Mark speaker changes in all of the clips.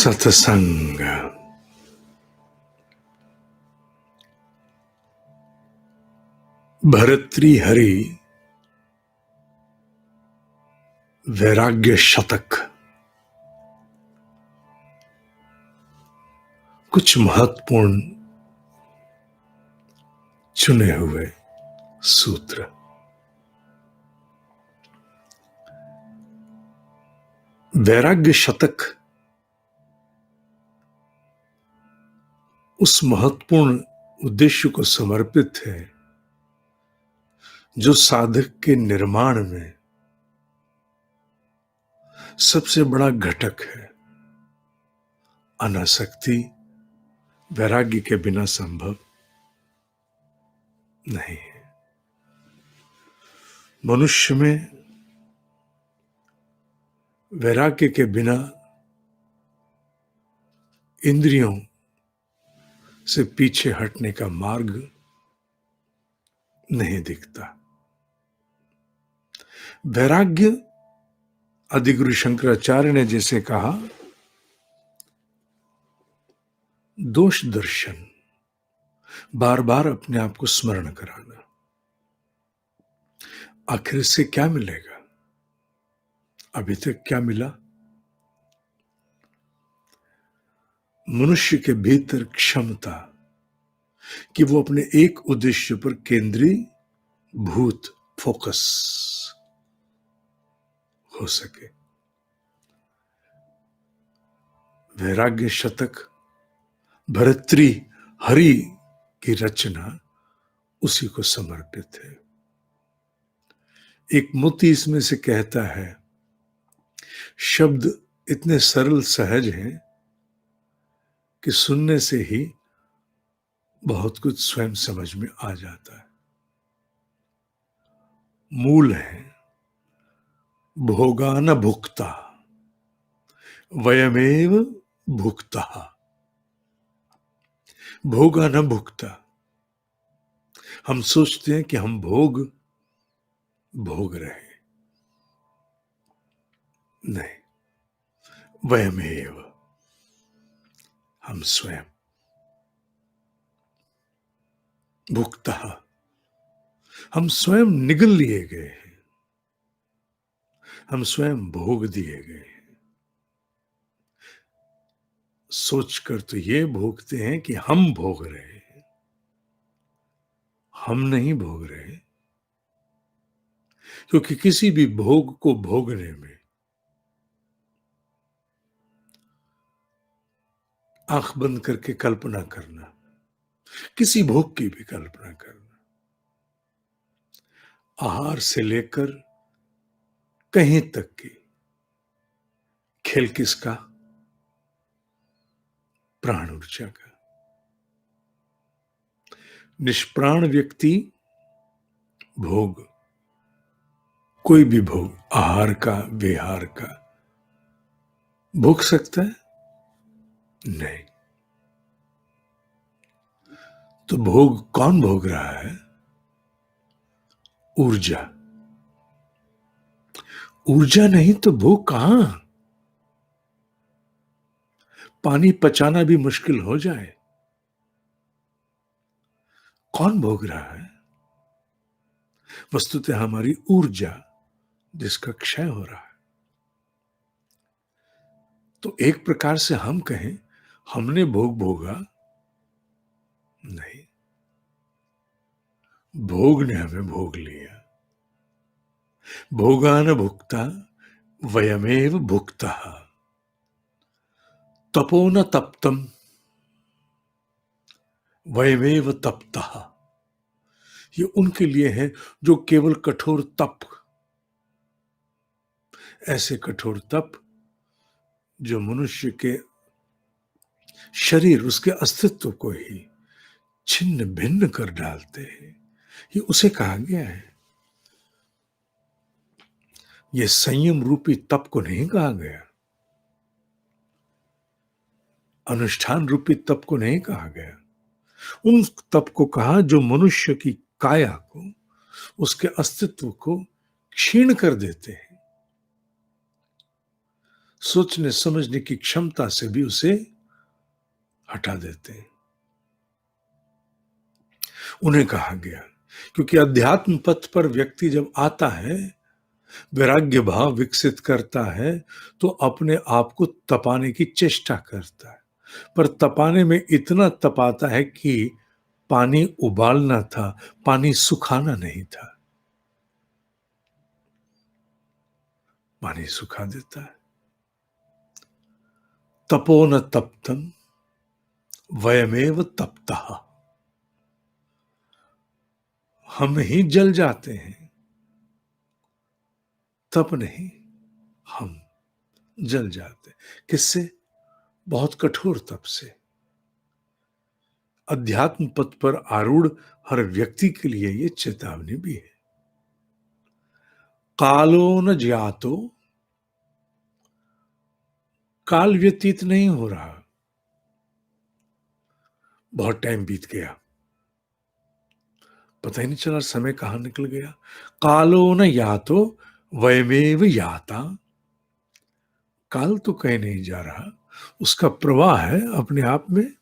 Speaker 1: सत्संग। भर्तृहरि वैराग्य शतक। कुछ महत्वपूर्ण चुने हुए सूत्र। वैराग्य शतक उस महत्वपूर्ण उद्देश्य को समर्पित है जो साधक के निर्माण में सबसे बड़ा घटक है। अनासक्ति वैराग्य के बिना संभव नहीं है। मनुष्य में वैराग्य के बिना इंद्रियों से पीछे हटने का मार्ग नहीं दिखता। वैराग्य आदिगुरु शंकराचार्य ने जैसे कहा, दोष दर्शन, बार बार अपने आप को स्मरण कराना। आखिर इससे क्या मिलेगा? अभी तक क्या मिला? मनुष्य के भीतर क्षमता कि वो अपने एक उद्देश्य पर केंद्रीभूत फोकस हो सके। वैराग्य शतक भर्तृहरि की रचना उसी को समर्पित है। एक मोती इसमें से कहता है, शब्द इतने सरल सहज हैं कि सुनने से ही बहुत कुछ स्वयं समझ में आ जाता है। मूल है भोगान भुक्ता वयमेव भुक्ता। भोगान भुक्ता, हम सोचते हैं कि हम भोग रहे, नहीं, वयमेव, हम स्वयं भुक्ता, हम स्वयं निगल लिए गए हैं, हम स्वयं भोग दिए गए हैं। सोचकर तो ये भोगते हैं कि हम भोग रहे हैं, हम नहीं भोग रहे। क्योंकि किसी भी भोग को भोगने में आंख बंद करके कल्पना करना, किसी भोग की भी कल्पना करना, आहार से लेकर कहीं तक की खेल किसका? प्राण ऊर्जा का। निष्प्राण व्यक्ति भोग, कोई भी भोग, आहार का, विहार का, भोग सकता है? नहीं। तो भोग कौन भोग रहा है? ऊर्जा। ऊर्जा नहीं तो भोग कहां? पानी पचाना भी मुश्किल हो जाए, कौन भोग रहा है? वस्तुतः हमारी ऊर्जा, जिसका क्षय हो रहा है। तो एक प्रकार से हम कहें, हमने भोग भोगा नहीं, भोग ने हमें भोग लिया। भोगान भुक्ता वयमेव भुक्ता। तपो न तप्तम वयमेव तप्ता। ये उनके लिए है जो केवल कठोर तप, ऐसे कठोर तप जो मनुष्य के शरीर, उसके अस्तित्व को ही छिन्न भिन्न कर डालते हैं, ये उसे कहा गया है। ये संयम रूपी तप को नहीं कहा गया, अनुष्ठान रूपी तप को नहीं कहा गया। उन तप को कहा जो मनुष्य की काया को, उसके अस्तित्व को क्षीण कर देते हैं, सोचने समझने की क्षमता से भी उसे हटा देते हैं। उन्हें कहा गया, क्योंकि अध्यात्म पथ पर व्यक्ति जब आता है, वैराग्य भाव विकसित करता है, तो अपने आप को तपाने की चेष्टा करता है, पर तपाने में इतना तपाता है कि पानी उबालना था, पानी सुखाना नहीं था, पानी सुखा देता है। तपो न तप्तम वयमेव तप्तः, हम ही जल जाते हैं, तप नहीं, हम जल जाते। किससे? बहुत कठोर तप से। अध्यात्म पथ पर आरूढ़ हर व्यक्ति के लिए ये चेतावनी भी है। कालो न ज्ञातो, काल व्यतीत नहीं हो रहा, बहुत टाइम बीत गया, पता ही नहीं चला समय कहां निकल गया। कालो न यातो वयमेव याता, काल तो कहीं नहीं जा रहा, उसका प्रवाह है अपने आप में।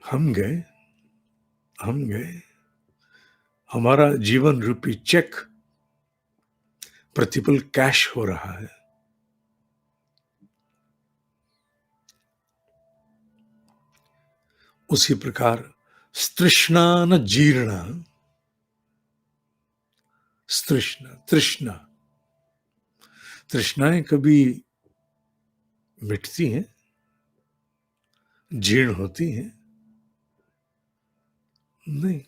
Speaker 1: हम गए, हम गए, हमारा जीवन रूपी चेक प्रतिपल कैश हो रहा है। उसी प्रकार तृष्णा न जीर्ण, तृष्णा तृष्णा, तृष्णाएं कभी मिटती हैं, जीर्ण होती हैं? नहीं।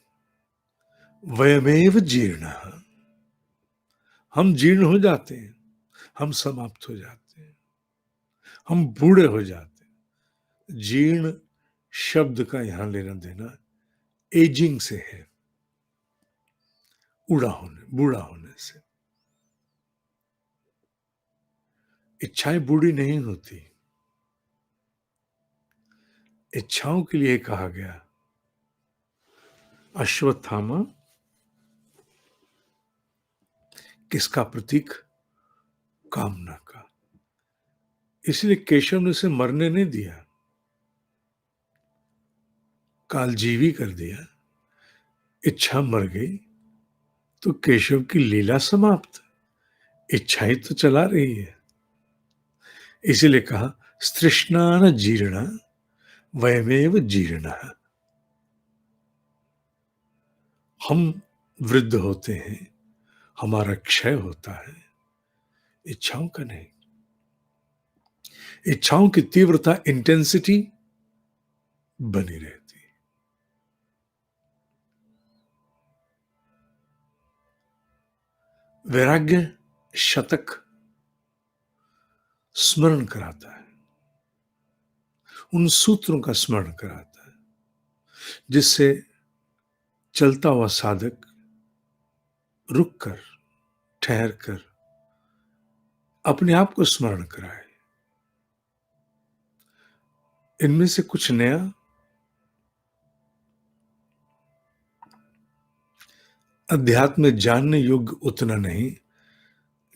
Speaker 1: वयमेव जीर्ण, हम जीर्ण हो जाते हैं, हम समाप्त हो जाते हैं, हम बूढ़े हो जाते हैं। जीर्ण शब्द का यहां लेना देना एजिंग से है, बूढ़ा होने से। इच्छाएं बूढ़ी नहीं होती, इच्छाओं के लिए कहा गया अश्वत्थामा किसका प्रतीक? कामना का। इसलिए केशव ने उसे मरने नहीं दिया, कालजीवी कर दिया। इच्छा मर गई तो केशव की लीला समाप्त, इच्छा ही तो चला रही है। इसीलिए कहा तृष्णा न जीर्ण वयमेव जीर्ण, हम वृद्ध होते हैं, हमारा क्षय होता है, इच्छाओं का नहीं। इच्छाओं की तीव्रता, इंटेंसिटी बनी रहती। वैराग्य शतक स्मरण कराता है, उन सूत्रों का स्मरण कराता है जिससे चलता हुआ साधक रुक कर, ठहर कर अपने आप को स्मरण कराए। इनमें से कुछ नया अध्यात्म में जानने योग्य उतना नहीं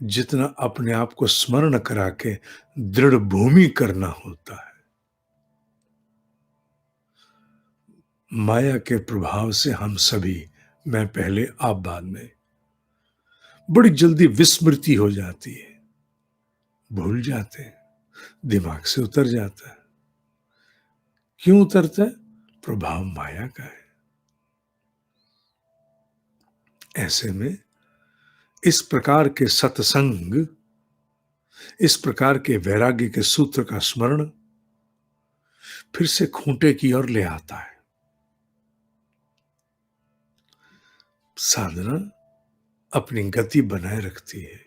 Speaker 1: जितना अपने आप को स्मरण करा के दृढ़ भूमि करना होता है। माया के प्रभाव से हम सभी, मैं पहले आप बाद में, बड़ी जल्दी विस्मृति हो जाती है, भूल जाते हैं, दिमाग से उतर जाता है। क्यों उतरता है? प्रभाव माया का है। ऐसे में इस प्रकार के सत्संग, इस प्रकार के वैराग्य के सूत्र का स्मरण फिर से खूंटे की ओर ले आता है। साधना अपनी गति बनाए रखती है।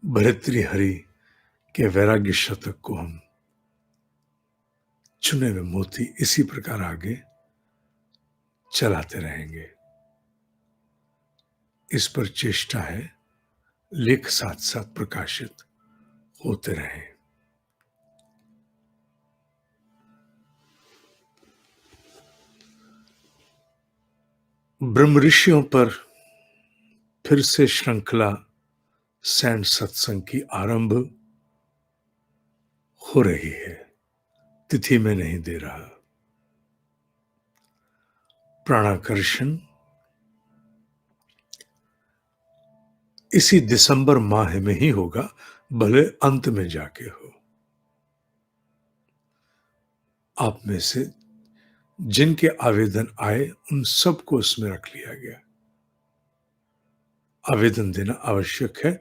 Speaker 1: भर्तृहरि के वैराग्य शतक को हम चुने हुए मोती इसी प्रकार आगे चलाते रहेंगे। इस पर चेष्टा है, लेख साथ साथ प्रकाशित होते रहें। ब्रह्म ऋषियों पर फिर से श्रृंखला सैंड सत्संग की आरंभ हो रही है। तिथि में नहीं दे रहा। प्राणाकर्षण इसी दिसंबर माह में ही होगा, भले अंत में जाके हो। आप में से जिनके आवेदन आए उन सबको उसमें रख लिया गया। आवेदन देना आवश्यक है,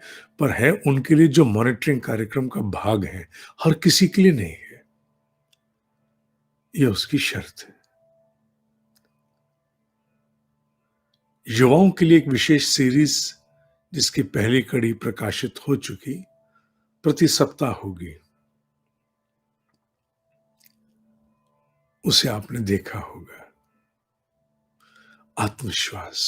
Speaker 1: पर है उनके लिए जो मॉनिटरिंग कार्यक्रम का भाग है, हर किसी के लिए नहीं है। यह उसकी शर्त है। युवाओं के लिए एक विशेष सीरीज जिसकी पहली कड़ी प्रकाशित हो चुकी, प्रति सप्ताह होगी। उसे आपने देखा होगा। आत्मविश्वास,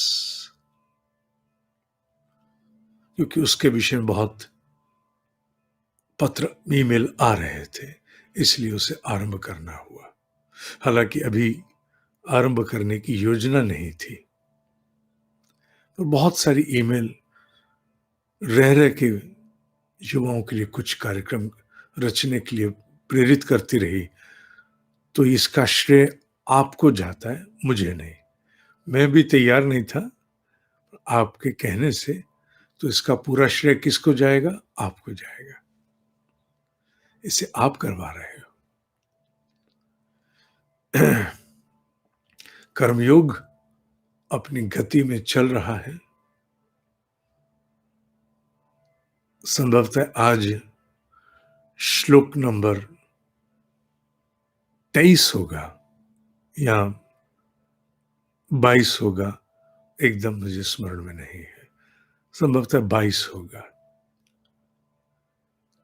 Speaker 1: क्योंकि उसके विषय में बहुत पत्र ईमेल आ रहे थे, इसलिए उसे आरंभ करना हुआ। हालांकि अभी आरंभ करने की योजना नहीं थी, पर बहुत सारी ईमेल रह के युवाओं के लिए कुछ कार्यक्रम रचने के लिए प्रेरित करती रही। तो इसका श्रेय आपको जाता है, मुझे नहीं। मैं भी तैयार नहीं था। आपके कहने से तो इसका पूरा श्रेय किसको जाएगा? आपको जाएगा। इसे आप करवा रहे हो। कर्मयोग अपनी गति में चल रहा है। संभवतः आज श्लोक नंबर 23 होगा या 22 होगा, एकदम मुझे स्मरण में नहीं है। संभवतः 22 होगा।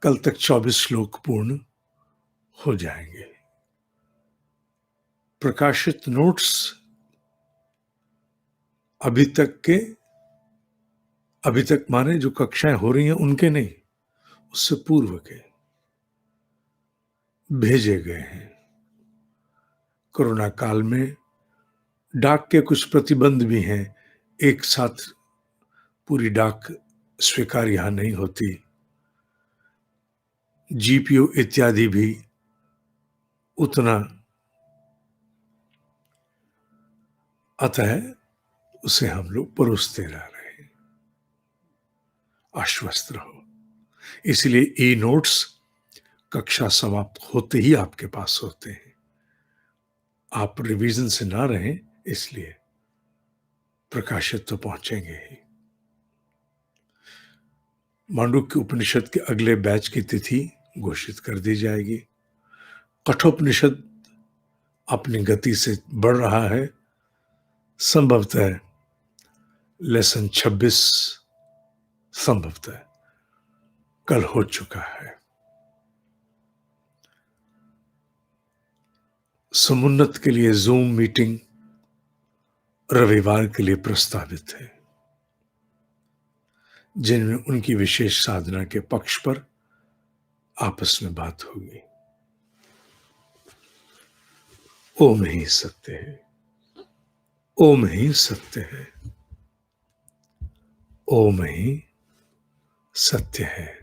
Speaker 1: कल तक 24 श्लोक पूर्ण हो जाएंगे। प्रकाशित नोट्स अभी तक माने जो कक्षाएं हो रही हैं उनके नहीं, उससे पूर्व के भेजे गए हैं। कोरोना काल में डाक के कुछ प्रतिबंध भी हैं। एक साथ पूरी डाक स्वीकार यहां नहीं होती। जीपीओ इत्यादि भी उतना, अतः उसे हम लोग परोसते रह रहे हैं। आश्वस्त रहो। इसलिए ई नोट्स कक्षा समाप्त होते ही आपके पास होते हैं। आप रिवीजन से ना रहें, इसलिए प्रकाशित तो पहुंचेंगे ही। मांडुक्य उपनिषद के अगले बैच की तिथि घोषित कर दी जाएगी। कठोपनिषद अपनी गति से बढ़ रहा है। संभवतः लेसन 26 संभवतः कल हो चुका है। समुन्नत के लिए जूम मीटिंग रविवार के लिए प्रस्तावित है, जिनमें उनकी विशेष साधना के पक्ष पर आपस में बात होगी। ओम ही सत्य है। ओम ही सत्य है। ओम ही सत्य है।